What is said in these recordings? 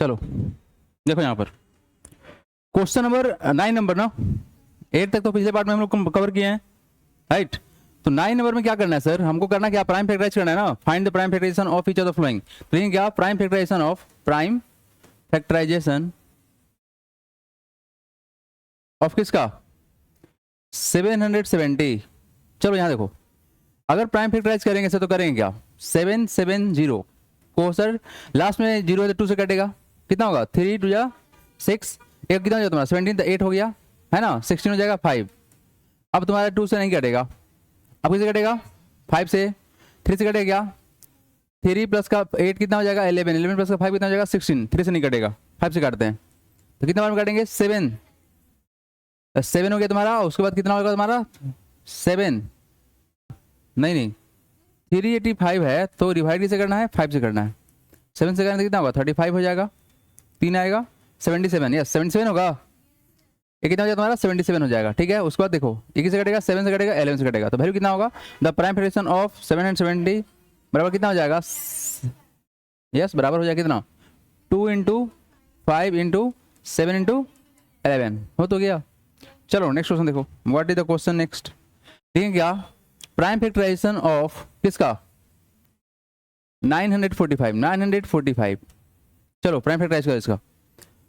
चलो देखो यहाँ पर क्वेश्चन नंबर 9 नंबर ना, 8 तक तो पिछले पार्ट में हम लोग कवर किए हैं, राइट। तो 9 नंबर में क्या करना है सर, हमको करना क्या, प्राइम फैक्टराइज करना है ना। Find the prime factorisation of each of the following. तो लेकिन क्या, प्राइम फैक्टराइजेशन ऑफ किसका, 770। चलो यहाँ देखो, अगर प्राइम फैक्टराइज करेंगे सर तो करेंगे क्या, 770 को सर लास्ट में 0 है तो 2 से कटेगा, कितना होगा 3 2 जा 6, एक कितना हो जाएगा तुम्हारा 17, तो 8 हो गया है ना, 16 हो जाएगा 5। अब तुम्हारा 2 से नहीं कटेगा, अब किससे कटेगा, 5 से, 3 से कटेगा क्या, 3 प्लस का 8 कितना हो जाएगा 11, 11 प्लस का 5 कितना हो जाएगा 16, 3 से नहीं कटेगा, 5 से काटते हैं तो कितना बार में काटेंगे 7, 7 हो गया तुम्हारा। उसके बाद कितना होगा तुम्हारा 7, नहीं 385 है तो डिवाइड से करना है, 5 से करना है, 7 से करना तो कितना होगा 35 हो जाएगा, 3 आएगा 77, यस 77 होगा, ये कितना हो जाएगा तुम्हारा 77 हो जाएगा, ठीक है। उसके बाद देखो ये किससे कटेगा, 7 से कटेगा 11 से कटेगा, तो वैल्यू कितना होगा, द प्राइम फैक्टराइजेशन ऑफ 770 बराबर कितना हो जाएगा, यस बराबर हो जाएगा कितना 2 इंटू 5 इंटू 7 इंटू 11 हो तो गया। चलो नेक्स्ट क्वेश्चन देखो, what is the question next, ठीक है क्या, प्राइम फैक्टराइजेशन ऑफ किसका 945, चलो प्राइम फैक्टराइज करो इसका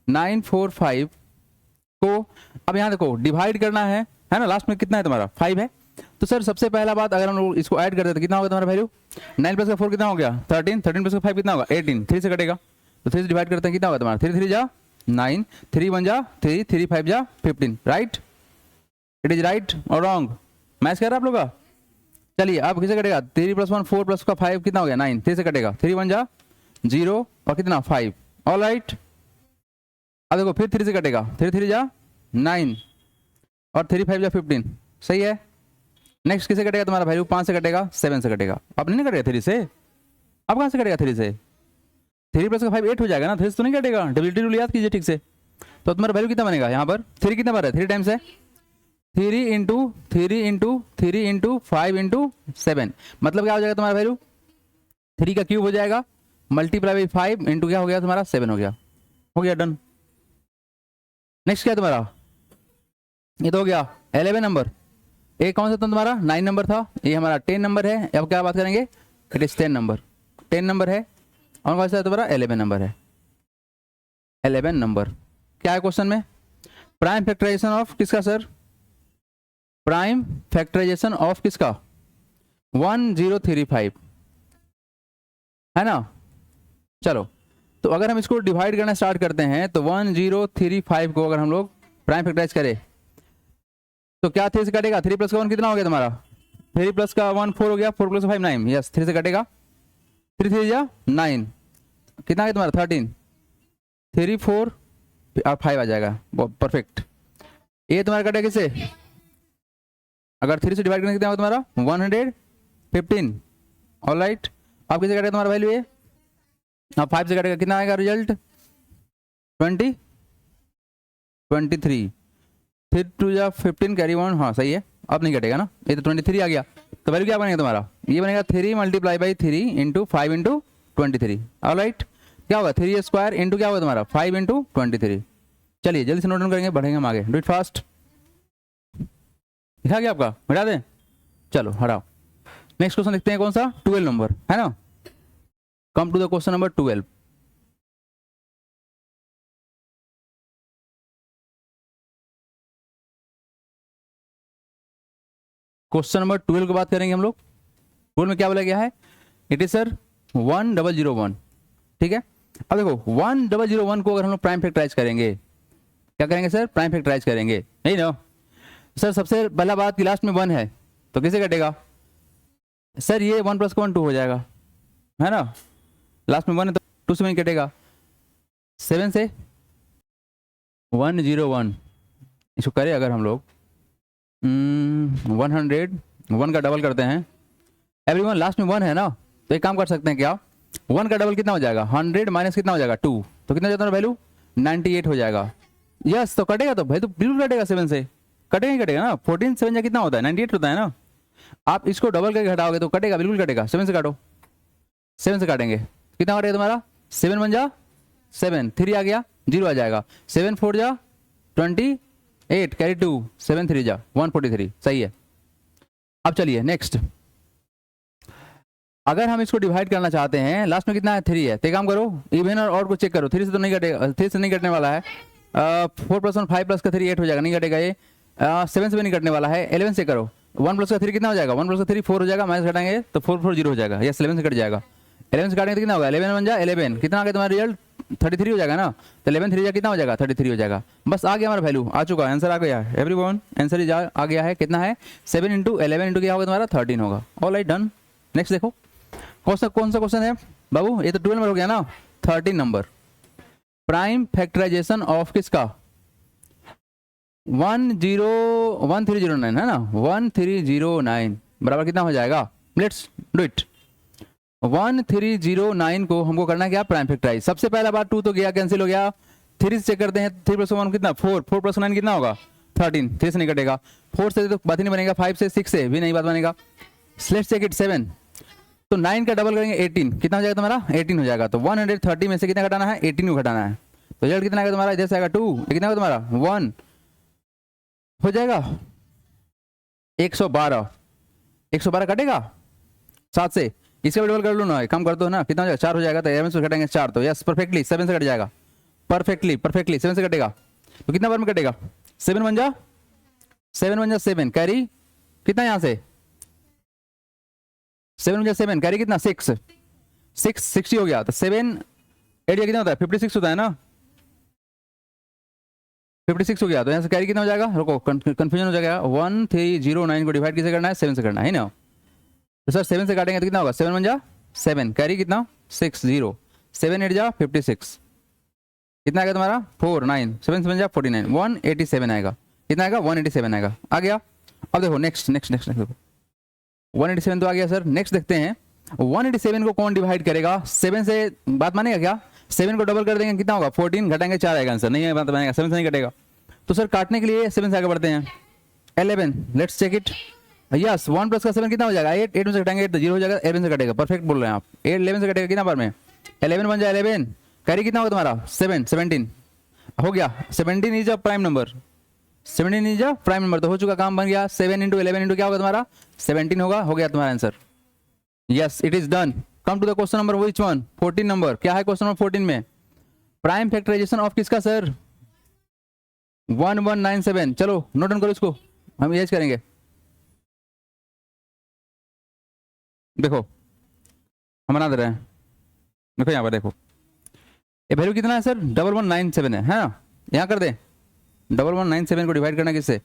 945 को, अब यहाँ देखो डिवाइड करना है ना, लास्ट में कितना है तुम्हारा 5 है, तो सर सबसे पहला बात अगर हम लोग इसको ऐड करते तो कितना होगा तुम्हारा वैल्यू, 9 प्लस का 4 कितना हो गया 13, 13 प्लस का 5 कितना होगा 18, 3 से कटेगा तो 3 से डिवाइड करते हैं कितना होगा तुम्हारा 3 3 जा 9, 3 1 जा 3, 3 5 जा 15, राइट, इट इज राइट और रॉन्ग, मैच कर रहा है आप लोग का। चलिए अब किसे कटेगा 3 प्लस 1 4 प्लस का 5 कितना हो गया 9, 3 से कटेगा 3 1 जा 0 और कितना 5, ऑल राइट। अब देखो फिर 3 से कटेगा 3 3 जा 9 और 3 5 जा 15, सही है। नेक्स्ट किसे कटेगा तुम्हारा वैल्यू 5 से कटेगा 7 से कटेगा, अब नहीं कटेगा 3 से, अब कहाँ से कटेगा 3 से, 3 प्लस का 5 8 हो जाएगा ना, 3 से तो नहीं कटेगा, डब्ल्यूटी रूल याद कीजिए ठीक से। तो तुम्हारा वैल्यू कितना बनेगा यहाँ पर 3 कितना बार है 3 टाइम्स है, 3 इंटू 3 इंटू 3 इंटू 5 इंटू 7, मतलब क्या हो जाएगा तुम्हारा वैल्यू 3 का क्यूब हो जाएगा मल्टीप्लाई बाई 5 इंटू क्या हो गया तुम्हारा 7 हो गया डन। नेक्स्ट क्या है तुम्हारा, ये तो हो गया 11 नंबर, ये कौन सा था तुम्हारा 9 नंबर था, ये हमारा 10 नंबर है। अब क्या बात करेंगे, इट इज 10 नंबर है, और कौन सा है तुम्हारा 11 नंबर है, 11 नंबर। क्या है क्वेश्चन में, प्राइम फैक्टराइजेशन ऑफ किसका सर, प्राइम फैक्टराइजेशन ऑफ किसका 1035 है ना। चलो तो अगर हम इसको डिवाइड करना स्टार्ट करते हैं तो 1035 को अगर हम लोग प्राइम फैक्टराइज करें तो क्या 3 से कटेगा, 3 प्लस का 1 कितना हो गया तुम्हारा, 3 प्लस का 1 4 हो गया, 4 प्लस का 5 9, यस 3 से कटेगा, 3 3 जा 9 कितना है तुम्हारा 13, 3 4 और 5 आ जाएगा, परफेक्ट। ये तुम्हारा कटेगा किससे, अगर 3 से डिवाइड करने कितना होगा तुम्हारा 115, ऑल राइट। अब किसे कटेगा तुम्हारा वैल्यू ये, अब 5 से कटेगा कितना आएगा रिजल्ट 23, फिर 2 जा 15 कैरी 1, हाँ सही है, अब नहीं कटेगा ना, ये तो 23 आ गया, तो वैल्यू क्या बनेगा तुम्हारा, ये बनेगा 3 multiply by 3 into 5 into 23, all right. क्या होगा 3 स्क्वायर इंटू क्या होगा तुम्हारा 5 इंटू 23। चलिए जल्दी से नोट डाउन करेंगे, बढ़ेंगे हम आगे, डू इट फास्ट। लिखा गया आपका, हटा दें, चलो हटाओ। नेक्स्ट क्वेश्चन देखते हैं कौन सा 12 नंबर है ना, come to the question number 12। Question number 12 की बात करेंगे हम लोग, 12 में क्या बोला गया है, इट इज सर 1001, ठीक है। अब देखो 1001 को अगर हम लोग प्राइम फैक्टराइज करेंगे, क्या करेंगे सर प्राइम फैक्टराइज करेंगे, नहीं ना सर, सबसे पहला बात कि लास्ट में 1 है तो किसे कटेगा सर, ये 1 प्लस का 1 2 हो जाएगा है ना, लास्ट में 1 है तो 2 से नहीं कटेगा, 7 से 101 इसको करें अगर हम लोग 100 का डबल करते हैं, एवरीवन लास्ट में 1 है ना, तो एक काम कर सकते हैं क्या, 1 का डबल कितना हो जाएगा 100 माइनस कितना हो जाएगा 2, तो कितना जाता है वैल्यू 98 हो जाएगा, यस तो कटेगा, तो भाई तो बिल्कुल कटेगा, 7 से कटेगा ही कटेगा ना, 14 7 जा कितना होता है 98 होता है ना, आप इसको डबल करके हटाओगे तो कटेगा, बिल्कुल कटेगा, 7 से काटो, 7 से काटेंगे कितना कटेगा तुम्हारा 7 1 जा 7, 3 आ गया, 0 आ जाएगा, 7 4 जा 28, कैरी 2, 7 3 जा 143, सही है। अब चलिए नेक्स्ट, अगर हम इसको डिवाइड करना चाहते हैं, लास्ट में कितना है 3 है, तो एक काम करो इवन और ऑड को चेक करो, 3 से तो नहीं कटेगा, 3 से नहीं कटने वाला है, 4 + 1 5 + 3 8 हो जाएगा, नहीं कटेगा ये, 7 से भी नहीं कटने वाला है, 11 से करो, 1 + 3 कितना हो जाएगा, 1 + 3 4 हो जाएगा, माइनस घटाएंगे तो 4 4 0 हो जाएगा, यस 11 से कट जाएगा, 11 से काटेंगे तो कितना होगा, 11 बन जाए 11, कितना आ गया तुम्हारा रिजल्ट 33 हो जाएगा ना, तो 11 3 जा कितना हो जाएगा 33 हो जाएगा, बस आ गया हमारा वैल्यू, आ चुका है, आंसर आ गया है एवरीवन, आंसर आ गया है, कितना है 7 × 11 × क्या होगा तुम्हारा 13 होगा। Alright done. नेक्स्ट देखो कौन सा क्वेश्चन है बाबू, ये तो 12 नंबर हो गया ना, 13 नंबर, प्राइम फैक्टराइजेशन ऑफ किसका 1309 है ना, 1309 बराबर कितना हो जाएगा, लेट्स डू इट। 1309 को हमको करना क्या, प्राइम फैक्टराइज। सबसे पहला बार 2 तो गया, कैंसिल हो गया, 3 से चेक करते हैं, 3 + 1 कितना 4, 4 + 9 कितना होगा 13, 3 से नहीं कटेगा, 4 से तो बात ही नहीं बनेगा, 5 से 6 से भी नहीं बात बनेगा, लेट्स चेक इट 7, तो 9 का डबल करेंगे 18, कितना हो जाएगा तुम्हारा 18 हो जाएगा, तो 130 में से कितना घटाना है 18 को घटाना है, तो रिजल्ट कितना आएगा तुम्हारा, इधर से आएगा 2, कितना होगा तुम्हारा 1 हो जाएगा, 112, 112 कटेगा 7 से, इसका भी डबल कर लो ना, कम कर दो ना, कितना हो जाएगा 4 हो जाएगा, तो 11 से घटाएंगे 4, तो यस परफेक्टली 7 से कट जाएगा, परफेक्टली 7 से कटेगा, तो कितना बार में कटेगा 7 बन जा 7, कैरी कितना यहाँ से 7 बन जा 7, कैरी कितना 6 60 हो गया, तो 7 8 कितना होता है 56 होता है ना, 56 हो गया, तो यहाँ से कैरी कितना हो जाएगा, रुको कंफ्यूजन हो जाएगा, 1309 को डिवाइड किसे करना है 7 से करना है ना, तो सर 7 से काटेंगे तो कितना होगा 7 बन जा 7, कैरी कितना 60, 7 8 जा 56, कितना आएगा तुम्हारा 4 9, 7 से बन जा 49, 187 आएगा, कितना आएगा 187 आएगा, आ गया। अब देखो नेक्स्ट देखो 187 तो आ गया सर, नेक्स्ट देखते हैं 187 को कौन डिवाइड करेगा 7 से, बात मानेगा क्या, 7 को डबल कर देंगे कितना होगा 14, घटाएंगे 4 आएगा आंसर, नहीं है बात बनेगा, 7 से नहीं कटेगा, तो सर काटने के लिए 7 से आगे बढ़ते हैं, 11, लेट्स चेक इट, यस 1 + 7 कितना हो जाएगा 8, 8 में से घटाएंगे 8 तो 0 हो जाएगा, 11 से कटेगा, परफेक्ट बोल रहे हैं आप, 8 11 से कटेगा कितना बार में 11 बन जाए 11, कैरी कितना होगा तुम्हारा 17 हो गया, 17 is a prime number, 17 is a prime number, तो हो चुका काम, बन गया 7 × 11 × क्या होगा तुम्हारा 17 होगा, हो गया तुम्हारा answer, yes it is done. Come to the question number which one, 14 number, क्या है क्वेश्चन नंबर 14 में, प्राइम फैक्टराइजेशन ऑफ किसका सर 1197, चलो नोट डाउन करो इसको, हम एज करेंगे, देखो हम बना दे रहे हैं, देखो यहाँ पर देखो ये वैल्यू कितना है सर 1197 है ना, यहाँ कर दे 1197 को डिवाइड करना किससे,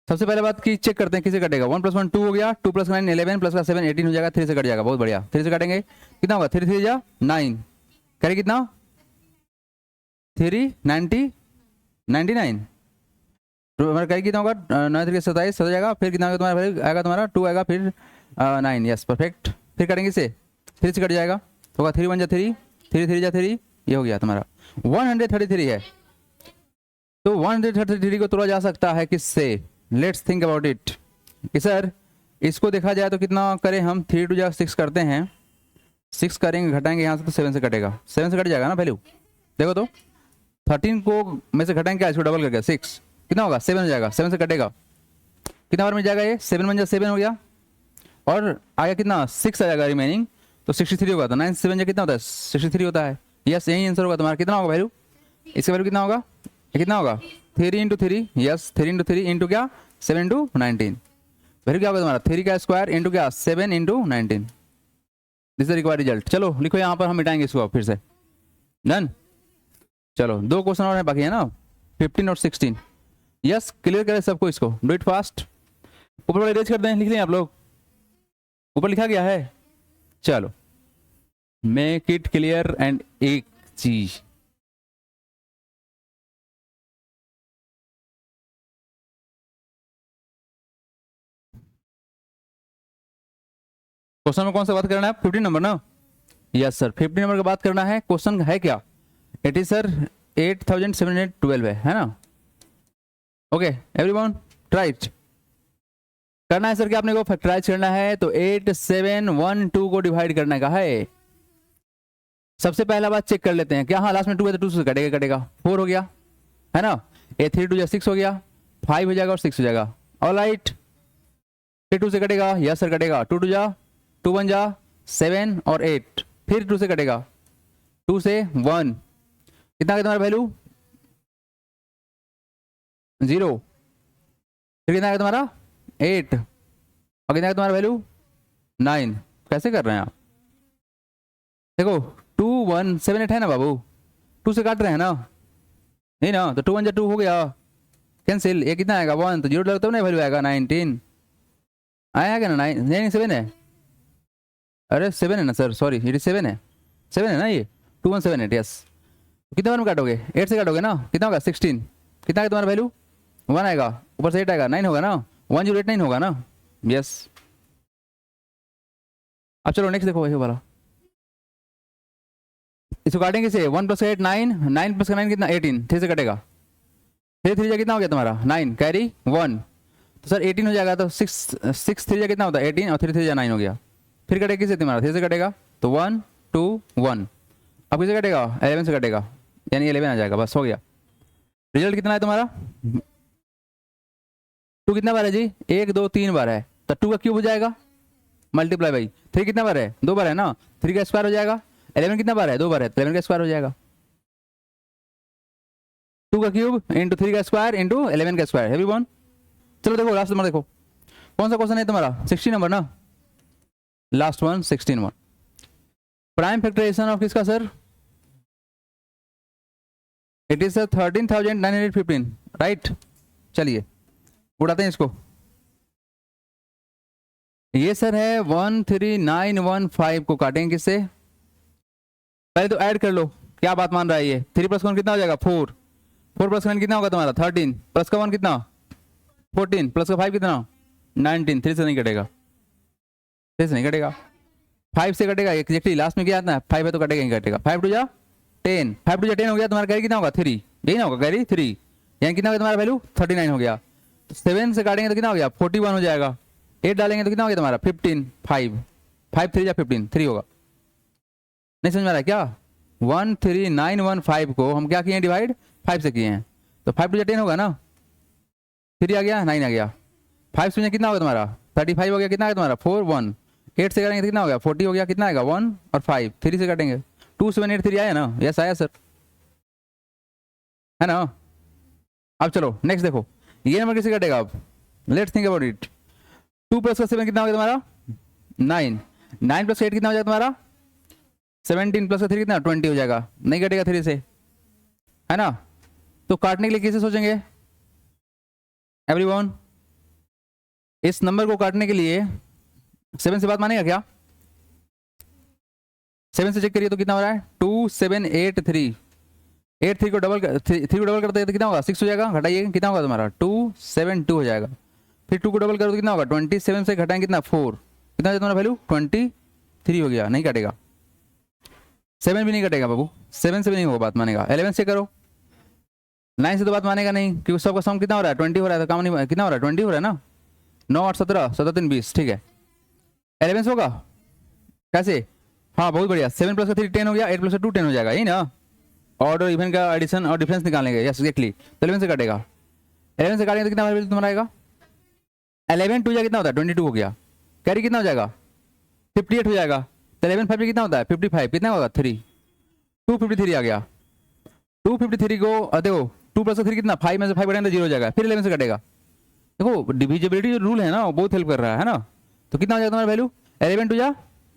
सबसे पहले बात की चेक करते हैं किसे कटेगा, 1 + 1 2 हो गया, 2 + 9 11 + 7 18 हो जाएगा, 3 से कट जाएगा, बहुत बढ़िया, 3 से काटेंगे कितना होगा 3 3 जा 9, करे कितना 3 99, तो हमारा कहीं कितना होगा 9 3 27 हो जाएगा, फिर कितना तुम्हारा आएगा तुम्हारा 2 आएगा, फिर 9, यस परफेक्ट, फिर करेंगे इसे 3 से कट जाएगा, तो होगा 3 बन जा 3 3 3 जा 3, ये हो गया तुम्हारा 133 है, तो 133 को तोड़ा जा सकता है किससे, लेट्स थिंक अबाउट इट, कि सर इसको देखा जाए तो कितना करें हम, 3 2 जा 6 करते हैं, 6 करेंगे घटाएंगे यहाँ से तो 7 से कटेगा, 7 से कट जाएगा ना वैल्यू, देखो तो 13 को में से घटाएंगे इसको डबल करके 6 कितना होगा 7 हो जाएगा, 7 से कटेगा कितना बार में जाएगा ये 7 बन जा 7 हो गया, और आगे कितना 6 आ जाएगा रिमेनिंग, तो 63 होगा, तो 9 से 7 जा कितना होता है 63 होता है, यस यही आंसर होगा तुम्हारा, कितना होगा वैल्यू, इसका वैल्यू कितना होगा, कितना होगा 3 × 3, यस 3 × 3 इंटू क्या 7 × 19, वैल्यू क्या होगा तुम्हारा 3 का स्क्वायर इंटू क्या 7 × 19, दिस इज रिक्वायर्ड रिजल्ट। चलो लिखो यहाँ पर, हम मिटाएंगे इसको फिर से, डन। चलो 2 क्वेश्चन और है बाकी है ना, 15 और 16, यस क्लियर करें सबको, इसको डू इट फास्ट, ऊपर वाले रेज कर दें, लिख लें आप लोग, ऊपर लिखा गया है, चलो मेक इट क्लियर, एंड एक चीज क्वेश्चन में कौन सा बात करना है 15 नंबर ना, यस सर 15 नंबर की बात करना है, क्वेश्चन है क्या, इट इज सर 8712 है ना, ओके एवरीवन राइट, करना है सर कि आपने को फैक्टराइज करना है, तो 8712 को डिवाइड करने का है सबसे पहला बात चेक कर लेते हैं क्या, हाँ लास्ट में 2 है तो 2 से कटेगा, कटेगा 4 हो गया है ना, ए 3 2 6 हो गया, 5 हो जाएगा और 6 हो जाएगा। ऑलराइट, फिर 2 से कटेगा, यस सर कटेगा, 2 2 जा 2 1 जा 7 और 8, फिर 2 से कटेगा, 2 से 1, कितना है तुम्हारा वैल्यू 0, फिर कितना है तुम्हारा 8 और कितना है तुम्हारा वैल्यू 9। कैसे कर रहे हैं आप, देखो 2 1 7 8 है ना बाबू, 2 से काट रहे हैं ना, नहीं ना, तो 2 1 जा 2 हो गया, कैंसिल, ये कितना आएगा 1, तो 0 लगता है ना, वैल्यू आएगा 19 आया क्या ना, 9 नहीं 7 है, अरे 7 है ना सर, सॉरी ये 7 है, 7 है ना ये, 2 1 7 8 यस। कितना बार में काटोगे, 8 से काटोगे ना, कितना होगा 16, कितना है तुम्हारा वैल्यू 1 आएगा, ऊपर से 8 आएगा, 9 होगा ना, 1089 होगा ना, यस। अब चलो नेक्स्ट देखो, ये वाला इसको काटेंगे से 1 + 8 9, 9 + 9 कितना 18, 3 से कटेगा, 3 3 जा कितना हो गया तुम्हारा 9 कैरी 1, तो सर 18 हो जाएगा, तो 6 3 जा कितना होता है 18 और 3 3 जा 9 हो गया, फिर कटेगा किससे तुम्हारा 3 से कटेगा, तो 1 2 1, अब किससे कटेगा 11 से कटेगा, यानी 11 आ जाएगा, बस हो गया। रिजल्ट कितना है तुम्हारा 2 कितना बार है जी, 1 2 3 बार है, तो 2 का क्यूब हो जाएगा मल्टीप्लाई बाई 3 कितना बार है 2 बार है ना, 3 का स्क्वायर हो जाएगा, 11 कितना बार है 2 बार है, तो 11 का स्क्वायर हो जाएगा, 2 का क्यूब इंटू 3 का स्क्वायर इंटू 11 का स्क्वायर, एवरीवन। चलो देखो लास्ट नंबर देखो, कौन सा क्वेश्चन है तुम्हारा 16 नंबर ना, last one 16 one, prime factorisation of किसका सर, इट इज 13,915 राइट। चलिए उड़ाते हैं इसको, ये सर है 13915 को काटेंगे किससे, पहले तो ऐड कर लो, क्या बात मान रहा है ये, 3 + 1 कितना हो जाएगा 4, 4 + 9 कितना होगा तुम्हारा 13, प्लस का 1 कितना 14, प्लस का 5 कितना 19, 3 से नहीं कटेगा, 3 से नहीं कटेगा, 5 से कटेगा एग्जैक्टली, लास्ट में क्या आता है 5 है तो कटेगा नहीं कटेगा, 5 2 जा 10, 5 2 जा 10 हो गया, तुम्हारा कैरी कितना होगा 3, यही ना होगा कैरी 3, यानी कितना होगा तुम्हारा वैल्यू 39 हो गया, तो 7 से काटेंगे तो कितना हो गया 41 हो जाएगा, 8 डालेंगे तो कितना हो गया तुम्हारा 15, 5 5 3 जा 15, 3 होगा, नहीं समझ में आ रहा है क्या, 13915 को हम क्या किए हैं डिवाइड 5 से किए हैं, तो 5 2 जा 10 होगा ना, 3 आ गया 9 आ गया, 5 से कितना होगा तुम्हारा 35 हो गया, कितना है तुम्हारा 4 1, 8 से करेंगे तो कितना हो गया 40 हो गया, कितना आएगा 1 और 5, 3 से काटेंगे 2783 आया ना, यस आया सर, है ना। अब चलो नेक्स्ट देखो, ये नंबर किससे कटेगा अब, लेट्स थिंक अबाउट इट, 2 + 7 कितना हो गया तुम्हारा 9, 9 + 8 कितना हो जाएगा तुम्हारा 17, प्लस 3 कितना 20 हो जाएगा, नहीं कटेगा 3 से, है ना। तो काटने के लिए कैसे सोचेंगे एवरीवन, इस नंबर को काटने के लिए 7 से बात मानेगा क्या, 7 से चेक करिए तो कितना हो रहा है 2783, 3 को डबल करते हैं तो कितना होगा 6 हो जाएगा, घटाइए कितना होगा तुम्हारा 272 हो जाएगा, फिर 2 को डबल करो तो कितना होगा 27 से घटाएं कितना 4, कितना हो जाएगा तुम्हारा वैल्यू 23 हो गया, नहीं काटेगा, 7 भी नहीं कटेगा बाबू, 7 से भी नहीं होगा बात मानेगा, 11 से करो, 9 से तो बात मानेगा नहीं, क्योंकि सबका सम कितना हो रहा है 20 हो रहा है, तो काम नहीं कितना हो रहा है 20 हो रहा है ना, 9 8 17 17 3 20, ठीक है 11 से होगा कैसे, हाँ बहुत बढ़िया, 7 + 3 10 हो गया, 8 + 2 10 हो जाएगा, यही ना, ऑड और इवन का एडिशन और डिफरेंस निकालेंगे, यस एग्जैक्टली, तो 11 से काटेगा, 11 से काटेंगे तो कितना वैल्यू तुम्हारा आएगा, 11 2 जा कितना होता है 22 हो गया, कैरी कितना हो जाएगा 58 हो जाएगा, तो 11 5 कितना होता है 55, कितना होगा 3, 253 आ गया, 253 को देखो 2 + 3 कितना 5 में से 5 घटाएंगे तो 0 हो जाएगा, फिर 11 से कटेगा, देखो डिविजिबिलिटी जो रूल है ना वो बहुत हेल्प कर रहा है ना, तो कितना हो जाएगा तुम्हारा वैल्यू 11 2 जा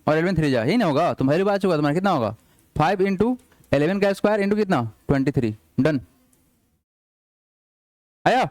और 11 3 जा, यही ना होगा, तो वैल्यू बात होगा तुम्हारा कितना होगा 5 × 11 का स्क्वायर इंटू कितना 23, डन आया।